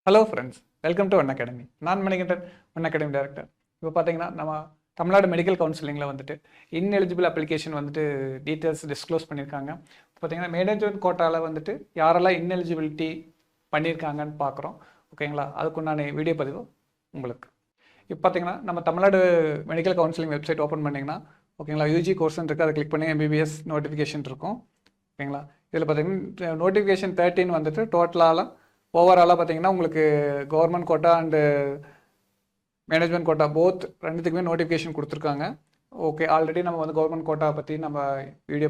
Hello friends, welcome to one academy. நான் Manikandan, one academy director. இப்போ பார்த்தீங்கன்னா நம்ம தமிழ்நாடு மெடிக்கல் கவுன்சிலிங்கில் வந்துட்டு இன்எலிஜிபிள் அப்ளிகேஷன் வந்துட்டு டீட்டெயில்ஸ் டிஸ்க்ளோஸ் பண்ணியிருக்காங்க. பார்த்தீங்கன்னா மேனேஜ்மெண்ட் கோட்டாவில் வந்துட்டு யாரெல்லாம் இன்எலிஜிபிலிட்டி பண்ணியிருக்காங்கன்னு பார்க்குறோம். ஓகேங்களா, அதுக்குண்டான வீடியோ பதிவு உங்களுக்கு. இப்போ பார்த்தீங்கன்னா நம்ம Tamil Nadu medical counselling website open பண்ணிங்கன்னா ஓகேங்களா, யூஜி கோர்ஸ்ன்னு இருக்குது, அதை கிளிக் பண்ணி எம்பிபிஎஸ் நோட்டிஃபிகேஷன் இருக்கும். ஓகேங்களா, இதில் பார்த்தீங்கன்னா நோட்டிஃபிகேஷன் 13 வந்துட்டு டோட்டலாக ஓவராலாக பார்த்தீங்கன்னா உங்களுக்கு government quota and management quota both ரெண்டுத்துக்குமே நோட்டிஃபிகேஷன் கொடுத்துருக்காங்க. ஓகே, ஆல்ரெடி நம்ம வந்து கவர்மெண்ட் கோட்டா பற்றி நம்ம வீடியோ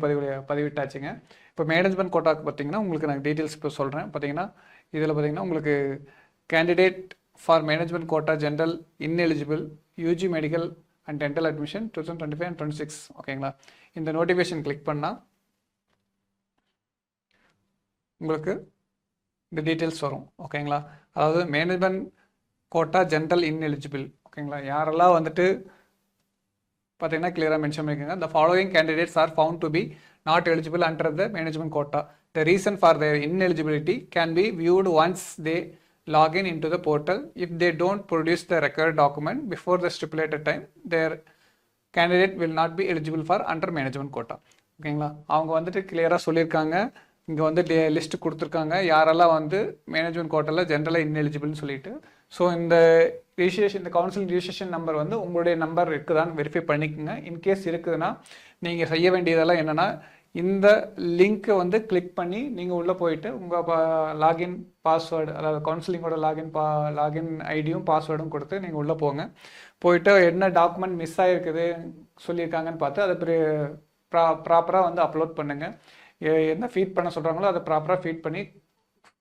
பதிவிட்டாச்சுங்க. இப்போ மேனேஜ்மெண்ட் கோட்டாவுக்கு பார்த்தீங்கன்னா உங்களுக்கு நான் டீட்டெயில்ஸ் இப்போ சொல்கிறேன். பார்த்தீங்கன்னா இதில் பார்த்தீங்கன்னா உங்களுக்கு candidate for management quota general ineligible UG medical and dental admission 2025 and 26. ஓகேங்களா, இந்த நோட்டிஃபிகேஷன் கிளிக் பண்ணால் உங்களுக்கு இந்த டீட்டெயில்ஸ் வரும். ஓகேங்களா, அதாவது மேனேஜ்மெண்ட் கோட்டா ஜென்ரல் இன்எலிஜிபிள். ஓகேங்களா, யாரெல்லாம் வந்துட்டு பார்த்தீங்கன்னா கிளியராக மென்ஷன் பண்ணியிருக்காங்க. The following candidates are found to be not eligible under the management quota. The reason for their ineligibility can be viewed once they log in into the portal. If they don't produce the required document before the stipulated time, their candidate will not be eligible for under management quota. ஓகேங்களா, அவங்க வந்துட்டு கிளியராக சொல்லியிருக்காங்க. இங்கே வந்து list கொடுத்துருக்காங்க யாரெல்லாம் வந்து மேனேஜ்மெண்ட் கோட்டாவில் ஜென்ரலாக இன்எலிஜிபிள்னு சொல்லிட்டு. ஸோ இந்த ரிஜிஸ்ட்ரேஷன், இந்த கவுன்சிலிங் ரிஜிஸ்ட்ரேஷன் நம்பர் வந்து உங்களுடைய நம்பர் இருக்குதான்னு வெரிஃபை பண்ணிக்கோங்க. இன்கேஸ் இருக்குதுன்னா நீங்கள் செய்ய வேண்டியதெல்லாம் என்னென்னா, இந்த லிங்க்கை வந்து கிளிக் பண்ணி நீங்கள் உள்ளே போயிட்டு உங்கள் லாகின் பாஸ்வேர்டு, அதாவது கவுன்சிலிங்கோட லாகின் ஐடியும் பாஸ்வேர்டும் கொடுத்து நீங்கள் உள்ளே போங்க. போயிட்டு என்ன டாக்குமெண்ட் மிஸ் ஆகிருக்குது சொல்லியிருக்காங்கன்னு பார்த்து அதை ப்ராப்பராக வந்து அப்லோட் பண்ணுங்கள். என்ன ஃபீட் பண்ண சொல்கிறாங்களோ அதை ப்ராப்பராக ஃபீட் பண்ணி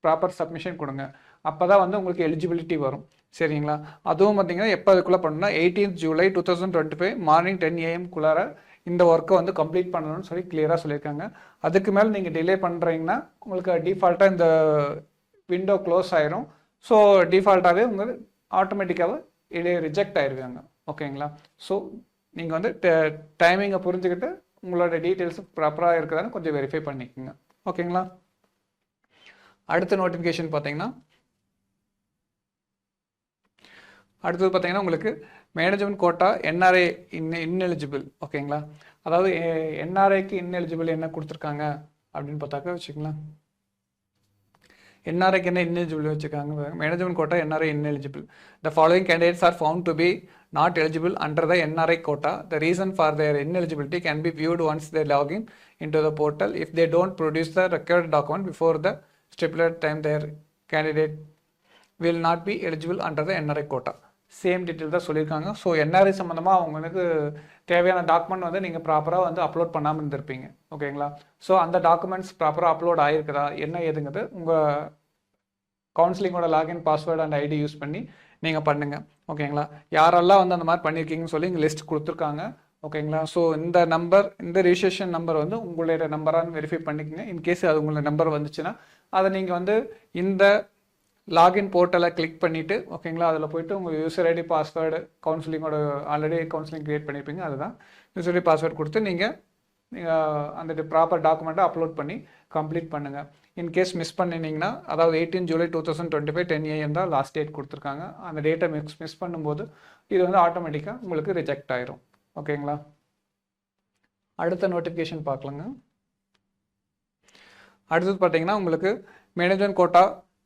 ப்ராப்பர் சப்மிஷன் கொடுங்க. அப்போ தான் வந்து உங்களுக்கு எலிஜிபிலிட்டி வரும். சரிங்களா, அதுவும் பார்த்தீங்கன்னா எப்போ அதுக்குள்ளே பண்ணணும்னா 18th July 2025 மார்னிங் 10 AM இந்த ஒர்க்கை வந்து கம்ப்ளீட் பண்ணணும்னு சொல்லி கிளியராக சொல்லியிருக்காங்க. அதுக்கு மேலே நீங்கள் டிலே பண்ணுறீங்கன்னா உங்களுக்கு டிஃபால்ட்டாக இந்த விண்டோ க்ளோஸ் ஆயிரும். ஸோ டிஃபால்ட்டாகவே உங்களுக்கு ஆட்டோமேட்டிக்காகவே ரிஜெக்ட் ஆயிருக்காங்க. ஓகேங்களா, ஸோ நீங்கள் வந்து டைமிங்கை புரிஞ்சுக்கிட்டு உங்களோட டீட்டெயில்ஸ் ப்ராப்பராக இருக்குதான்னு கொஞ்சம் வெரிஃபை பண்ணிக்கோங்க. ஓகேங்களா, அடுத்த நோட்டிஃபிகேஷன் பார்த்தீங்கன்னா அடுத்தது பார்த்தீங்கன்னா உங்களுக்கு மேனேஜ்மெண்ட் கோட்டா என்ஆர்ஐ இன்எலிஜிபிள். ஓகேங்களா, அதாவது என்ஆர்ஐக்கு இன்எலிஜிபிள் என்ன கொடுத்துருக்காங்க அப்படின்னு பார்த்தாக்க வச்சுக்கலாம். என்ஆர்ஐக்கு என்ன இன்எலிஜிபிள் வச்சுருக்காங்க. Management quota NRI ineligible. The following candidates are found to be not eligible under the NRI quota. The reason for their ineligibility can be viewed once they log in into the portal. If they don't produce the required document before the stipulated time, their candidate will not be eligible under the NRI quota. Same detail தான் சொல்லியிருக்காங்க. So NRI சம்மந்தமாக அவங்களுக்கு தேவையான document வந்து நீங்கள் ப்ராப்பராக வந்து upload பண்ணாமல் இருந்திருப்பீங்க. ஓகேங்களா, ஸோ அந்த டாக்குமெண்ட்ஸ் ப்ராப்பராக அப்லோட் ஆகிருக்குதா என்ன ஏதுங்கிறது உங்கள் கவுன்சிலிங்கோட login password and ID use பண்ணி நீங்கள் பண்ணுங்கள். ஓகேங்களா, யாரெல்லாம் வந்து அந்த மாதிரி பண்ணியிருக்கீங்கன்னு சொல்லி இங்கே லிஸ்ட் கொடுத்துருக்காங்க. ஓகேங்களா, ஸோ இந்த நம்பர், இந்த ரிஜிஸ்ட்ரேஷன் நம்பர் வந்து உங்களுடைய நம்பரானு வெரிஃபை பண்ணிக்கோங்க. இன்கேஸ் அது உங்களுடைய நம்பர் வந்துச்சுன்னா அதை நீங்கள் வந்து இந்த லாகின் போர்ட்டலை கிளிக் பண்ணிவிட்டு ஓகேங்களா, அதில் போய்ட்டு உங்கள் யூசர் ஐடி பாஸ்வேர்டு கவுன்சிலிங்கோட ஆல்ரெடி கவுன்சிலிங் க்ரியேட் பண்ணியிருப்பீங்க, அதுதான் யூசர் ஐடி பாஸ்வேர்டு கொடுத்து நீங்கள் அந்த ப்ராப்பர் டாக்குமெண்ட்டை அப்லோட் பண்ணி கம்ப்ளீட் பண்ணுங்கள். இன்கேஸ் மிஸ் பண்ணினீங்கன்னா, அதாவது 18 July 2025 10 AM தான் லாஸ்ட் டேட் கொடுத்துருக்காங்க. அந்த டேட்டை மிஸ் பண்ணும்போது இது வந்து ஆட்டோமேட்டிக்காக உங்களுக்கு ரிஜெக்ட் ஆயிரும். ஓகேங்களா, அடுத்த நோட்டிஃபிகேஷன் பார்க்கலாங்க. அடுத்தது பார்த்தீங்கன்னா உங்களுக்கு மேனேஜ்மெண்ட் கோட்டா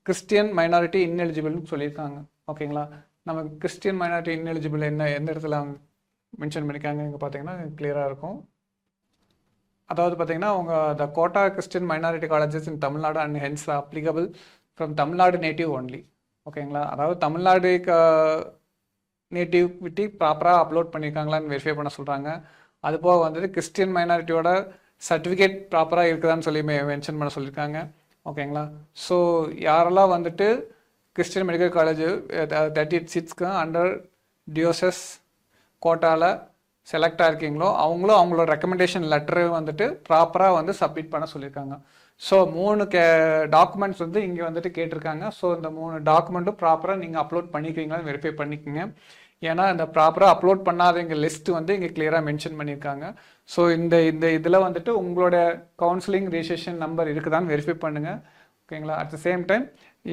கிறிஸ்டியன் மைனாரிட்டி இன்எலிஜிபிள்னு சொல்லியிருக்காங்க. ஓகேங்களா, நம்ம கிறிஸ்டியன் மைனாரிட்டி இன்எலிஜிபிள் எந்த இடத்துல மென்ஷன் பண்ணியிருக்காங்க இங்கே பார்த்தீங்கன்னா கிளியராக இருக்கும். அதாவது பார்த்தீங்கன்னா அவங்க the quota Christian minority colleges in Tamil Nadu and hence applicable from Tamil Nadu native only. ஓகேங்களா, அதாவது தமிழ்நாடு நேட்டிவிட்டி ப்ராப்பராக அப்லோட் பண்ணியிருக்காங்களான்னு வெரிஃபை பண்ண சொல்கிறாங்க. அதுபோக வந்துட்டு கிறிஸ்டியன் மைனாரிட்டியோட சர்டிஃபிகேட் ப்ராப்பராக இருக்குதான்னு சொல்லி மென்ஷன் பண்ண சொல்லியிருக்காங்க. ஓகேங்களா, ஸோ யாரெல்லாம் வந்துட்டு கிறிஸ்டியன் மெடிக்கல் காலேஜ் 38 சீட்ஸ்க்கு அண்டர் டியோசஸ் கோட்டாவில் செலக்ட் ஆகிருக்கீங்களோ அவங்களும் அவங்களோட ரெக்கமெண்டேஷன் லெட்டரு வந்துட்டு ப்ராப்பராக வந்து சப்மிட் பண்ண சொல்லியிருக்காங்க. ஸோ 3 டாக்குமெண்ட்ஸ் வந்து இங்கே வந்துட்டு கேட்டிருக்காங்க. ஸோ இந்த 3 டாக்குமெண்ட்டும் ப்ராப்பராக நீங்கள் அப்லோட் பண்ணிக்கிறீங்களான்னு வெரிஃபை பண்ணிக்கோங்க. ஏன்னா இந்த ப்ராப்பராக அப்லோட் பண்ணாதவங்க லிஸ்ட்டு வந்து இங்கே கிளியராக மென்ஷன் பண்ணியிருக்காங்க. ஸோ இந்த இதில் வந்துட்டு உங்களோட கவுன்சிலிங் ரிஜிஸ்ட்ரேஷன் நம்பர் இருக்குதான்னு வெரிஃபை பண்ணுங்கள். ஓகேங்களா, அட் த சேம் டைம்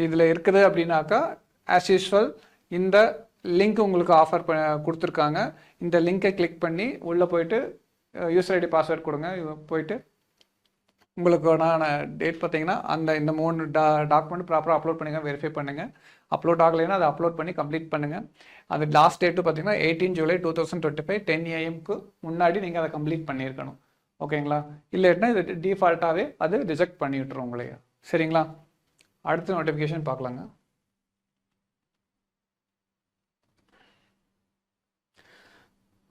இதில் இருக்குது அப்படின்னாக்கா ஆஸ் யூஸ்வல் இந்த லிங்க் உங்களுக்கு ஆஃபர் கொடுத்துருக்காங்க. இந்த லிங்கை கிளிக் பண்ணி உள்ளே போயிட்டு யூசர் ஐடி பாஸ்வேர்ட் கொடுங்க. போயிட்டு உங்களுக்கான டேட் பார்த்தீங்கன்னா இந்த 3 டாக்குமெண்ட் ப்ராப்பராக அப்லோட் பண்ணுங்கள், வெரிஃபை பண்ணுங்கள். அப்லோட் ஆகலைன்னா அதை அப்லோட் பண்ணி கம்ப்ளீட் பண்ணுங்கள். அது லாஸ்ட் டேட்டு பார்த்தீங்கன்னா 18 ஜூலை 2025 10 AM முன்னாடி நீங்கள் அதை கம்ப்ளீட் பண்ணியிருக்கணும். ஓகேங்களா? இல்லைன்னா இது டிஃபால்ட்டாகவே அது ரிஜெக்ட் பண்ணி விட்டுரும் உங்களைய. சரிங்களா? அடுத்த நோட்டிஃபிகேஷன் பார்க்கலாங்க.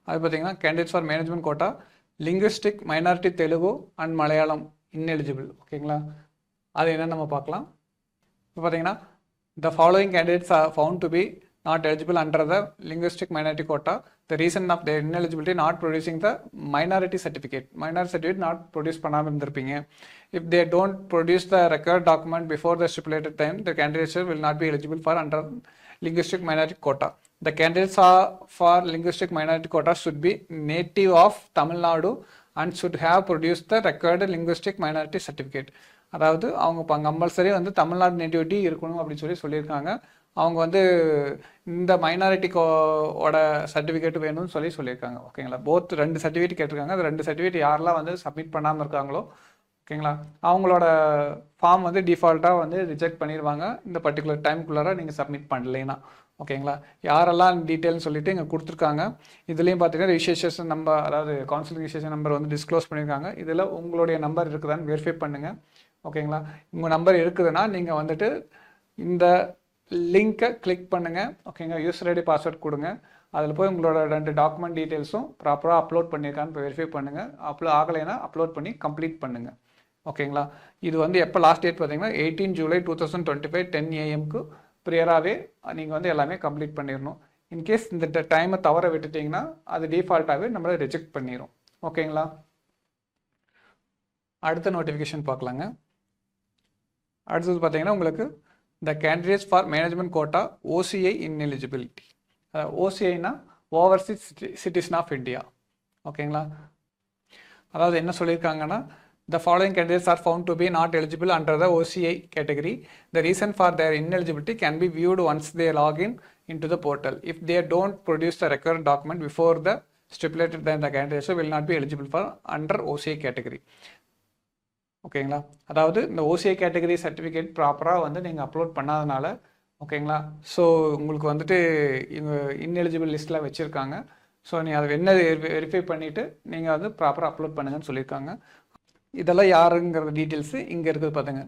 அது பார்த்தீங்கன்னா candidates for management quota linguistic minority Telugu and Malayalam ineligible. ஓகேங்களா? அது என்னன்னு நம்ம பார்க்கலாம். இப்போ பார்த்தீங்கன்னா the following candidates are found to be not eligible under the linguistic minority quota. The reason of their ineligibility not producing the minority certificate not produce பண்ணாம இருந்திருப்பீங்க. If they don't produce the required document before the stipulated time, the candidature will not be eligible for under linguistic minority quota. The candidates for linguistic minority quota should be native of Tamil Nadu and should have produced the required linguistic minority certificate. அதாவது அவங்க இப்போ compulsory வந்து Tamil Nadu nativity இருக்கணும் அப்படின்னு சொல்லியிருக்காங்க. அவங்க வந்து இந்த மைனாரிட்டிக்கோட சர்டிஃபிகேட் வேணும்னு சொல்லியிருக்காங்க. ஓகேங்களா? போத் 2 சர்டிஃபிகேட் கேட்டிருக்காங்க. அந்த 2 சர்டிஃபிகேட் யாரெல்லாம் வந்து சப்மிட் பண்ணாமல் இருக்காங்களோ, ஓகேங்களா, அவங்களோட ஃபார்ம் வந்து டிஃபால்ட்டாக வந்து ரிஜெக்ட் பண்ணிடுவாங்க இந்த பர்டிகுலர் டைம்குள்ளார நீங்கள் சப்மிட் பண்ணலைன்னா. ஓகேங்களா? யாரெல்லாம் டீட்டெயில்னு சொல்லிட்டு இங்கே கொடுத்துருக்காங்க. இதுலேயும் பார்த்தீங்கன்னா ரிஜிஸ்ட்ரேஷன் நம்பர், அதாவது கவுன்சில் ரிஜிஸ்ட்ரேஷன் நம்பர் வந்து டிஸ்க்ளோஸ் பண்ணியிருக்காங்க. இதில் உங்களுடைய நம்பர் இருக்குதான்னு வெரிஃபை பண்ணுங்கள். ஓகேங்களா? உங்கள் நம்பர் இருக்குதுன்னா நீங்கள் வந்துட்டு இந்த லிங்கை கிளிக் பண்ணுங்கள். ஓகேங்களா? யூசர் ஐடி பாஸ்வேர்ட் கொடுங்க. அதில் போய் உங்களோட 2 டாக்குமெண்ட் டீட்டெயில்ஸும் ப்ராப்பராக அப்லோட் பண்ணியிருக்கான்னு வெரிஃபை பண்ணுங்கள். அப்லோட் ஆகலைன்னா அப்லோட் பண்ணி கம்ப்ளீட் பண்ணுங்கள். ஓகேங்களா? இது வந்து எப்போ லாஸ்ட் டேட் பார்த்தீங்கன்னா 18 ஜூலை 2025 10 AM ப்ரியராகவே நீங்கள் வந்து எல்லாமே கம்ப்ளீட் பண்ணிடணும். இன்கேஸ் இந்த டைமை தவற விட்டுட்டிங்கன்னா அது டிஃபால்ட்டாகவே நம்மளை ரிஜெக்ட் பண்ணிடும். ஓகேங்களா? அடுத்த நோட்டிஃபிகேஷன் பார்க்கலாங்க. அடுத்தது பார்த்தீங்கன்னா உங்களுக்கு the candidates for management quota OCI ineligibility. OCIனா ஓவர்சீஸ் சிட்டிசன் ஆஃப் இந்தியா. ஓகேங்களா? அதாவது என்ன சொல்லியிருக்காங்கன்னா the following candidates are found to be not eligible under the OCI category. The reason for their ineligibility can be viewed once they log into the portal. If they don't produce the required document before the stipulated, then the candidate will not be eligible for under OCI category. ஓகேங்களா? அதாவது இந்த OCI category certificate ப்ராப்பராக வந்து நீங்கள் upload பண்ணாதனால, ஓகேங்களா, so உங்களுக்கு வந்துட்டு ineligible லிஸ்ட்டில் வச்சுருக்காங்க. ஸோ நீங்கள் அதை என்ன வெரிஃபை பண்ணிவிட்டு நீங்கள் வந்து ப்ராப்பராக அப்லோட் பண்ணுங்கன்னு சொல்லியிருக்காங்க. இதெல்லாம் யாருங்கிற டீட்டெயில்ஸு இங்கே இருக்குது பார்த்துங்க.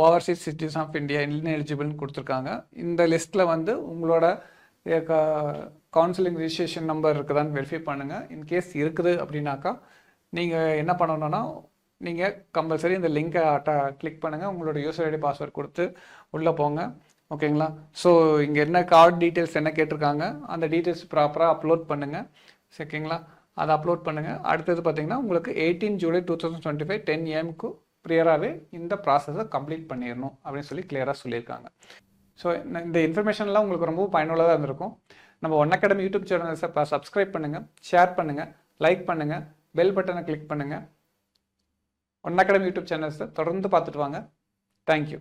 ஓவர்சீஸ் சிட்டிசன் ஆஃப் இந்தியா இன்எலிஜிபிள்னு கொடுத்துருக்காங்க. இந்த லிஸ்ட்டில் வந்து உங்களோட கவுன்சிலிங் ரிஜிஸ்ட்ரேஷன் நம்பர் இருக்குதான்னு வெரிஃபை பண்ணுங்கள். இன்கேஸ் இருக்குது அப்படின்னாக்கா நீங்கள் என்ன பண்ணணுன்னா, நீங்கள் கம்பல்சரி இந்த லிங்கை கிளிக் பண்ணுங்கள். உங்களோட யூசர் ஐடி பாஸ்வேர்ட் கொடுத்து உள்ளே போங்க. ஓகேங்களா? ஸோ இங்கே என்ன கார்டு டீட்டெயில்ஸ் என்ன கேட்டிருக்காங்க அந்த டீட்டெயில்ஸ் ப்ராப்பராக அப்லோட் பண்ணுங்கள். ஓகேங்களா? அதை அப்லோட் பண்ணுங்கள். அடுத்தது பார்த்தீங்கன்னா உங்களுக்கு 18 ஜூலை 2025 10 AM ப்ரியராகவே இந்த ப்ராசஸை கம்ப்ளீட் பண்ணிடணும் அப்படின்னு கிளியராக சொல்லியிருக்காங்க. ஸோ இந்த இன்ஃபர்மேஷன்லாம் உங்களுக்கு ரொம்ப பயனுள்ளதாக இருந்திருக்கும். நம்ம ஒன் அகாடமி யூடியூப் சேனல்ஸை சப்ஸ்கிரைப் பண்ணுங்கள், ஷேர் பண்ணுங்கள், லைக் பண்ணுங்கள், பெல் பட்டனை கிளிக் பண்ணுங்கள். ஒன் அகாடமி யூடியூப் சேனல்ஸை தொடர்ந்து பார்த்துட்டு வாங்க. தேங்க்யூ.